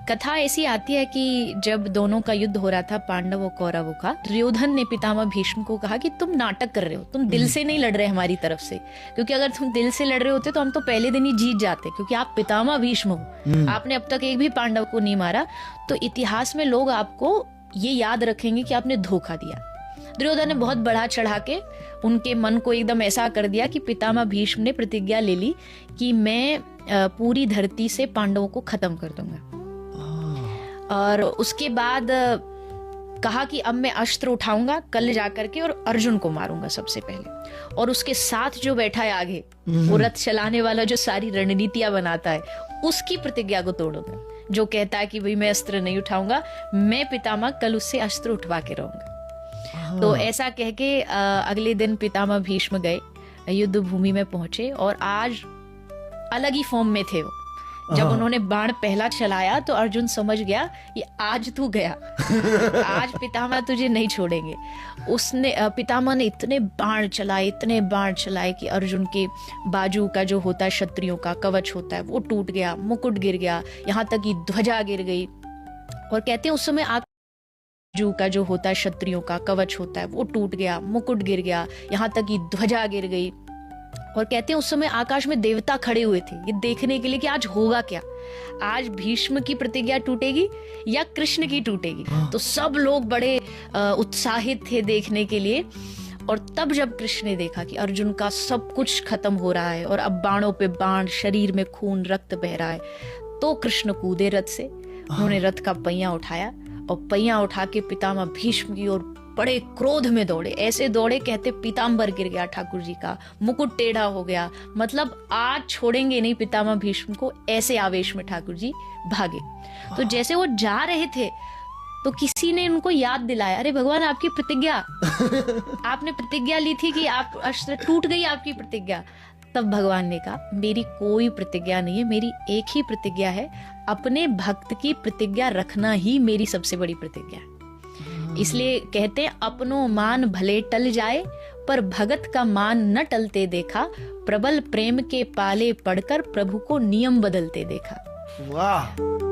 कथा ऐसी आती है कि जब दोनों का युद्ध हो रहा था, पांडवों कौरवों का, दुर्योधन ने पितामह भीष्म को कहा कि तुम नाटक कर रहे हो, तुम दिल से नहीं लड़ रहे हमारी तरफ से, क्योंकि अगर तुम दिल से लड़ रहे होते तो हम तो पहले दिन ही जीत जाते, क्योंकि आप पितामह भीष्म हो, आपने अब तक एक भी पांडव को नहीं मारा, तो इतिहास में लोग आपको ये याद रखेंगे कि आपने धोखा दिया। दुर्योधन ने बहुत बढ़ा चढ़ा के उनके मन को एकदम ऐसा कर दिया कि पितामह भीष्म ने प्रतिज्ञा ले ली कि मैं पूरी धरती से पांडवों को खत्म कर दूंगा। और उसके बाद कहा कि अब मैं अस्त्र उठाऊंगा कल जाकर के और अर्जुन को मारूंगा सबसे पहले, और उसके साथ जो बैठा है आगे, वो रथ चलाने वाला जो सारी रणनीतियां बनाता है, उसकी प्रतिज्ञा को तोड़ूंगा, जो कहता है कि भाई मैं अस्त्र नहीं उठाऊंगा, मैं पितामह कल उससे अस्त्र उठवा के रहूंगा। तो ऐसा कह के अगले दिन पितामह भीष्म गए, युद्ध भूमि में पहुंचे, और आज अलग ही फॉर्म में थे वो। जब उन्होंने बाण पहला चलाया तो अर्जुन समझ गया कि आज तू गया, आज पितामह तुझे नहीं छोड़ेंगे। उसने पितामह ने इतने बाण चलाए कि अर्जुन के बाजू का जो होता है, क्षत्रियों का कवच होता है, वो टूट गया, मुकुट गिर गया, यहाँ तक कि ध्वजा गिर गई। और कहते हैं उस समय बाजू का जो होता है, क्षत्रियों का कवच होता है, वो टूट गया, मुकुट गिर गया, यहाँ तक कि ध्वजा गिर गई। और कहते हैं उस समय आकाश में देवता खड़े हुए थे ये देखने के लिए कि आज होगा क्या, आज भीष्म की प्रतिज्ञा टूटेगी या कृष्ण की टूटेगी। तो सब लोग बड़े उत्साहित थे देखने के लिए। और तब जब कृष्ण ने देखा कि अर्जुन का सब कुछ खत्म हो रहा है और अब बाणों पे बाण, शरीर में खून रक्त बह रहा है, तो कृष्ण कूदे रथ से। उन्होंने रथ का पहिया उठाया और पहिया उठा के पितामह भीष्म की ओर बड़े क्रोध में दौड़े, ऐसे दौड़े कहते पीताम्बर गिर गया ठाकुर जी का, मुकुट टेढ़ा हो गया, मतलब आज छोड़ेंगे नहीं पितामह भीष्म को, ऐसे आवेश में ठाकुर जी भागे। तो जैसे वो जा रहे थे तो किसी ने उनको याद दिलाया, अरे भगवान आपकी प्रतिज्ञा आपने प्रतिज्ञा ली थी कि आप अस्त्र टूट गई आपकी प्रतिज्ञा। तब भगवान ने कहा मेरी कोई प्रतिज्ञा नहीं है, मेरी एक ही प्रतिज्ञा है, अपने भक्त की प्रतिज्ञा रखना ही मेरी सबसे बड़ी प्रतिज्ञा है। इसलिए कहते हैं अपनो मान भले टल जाए, पर भगत का मान न टलते देखा, प्रबल प्रेम के पाले पढ़कर प्रभु को नियम बदलते देखा। वाह।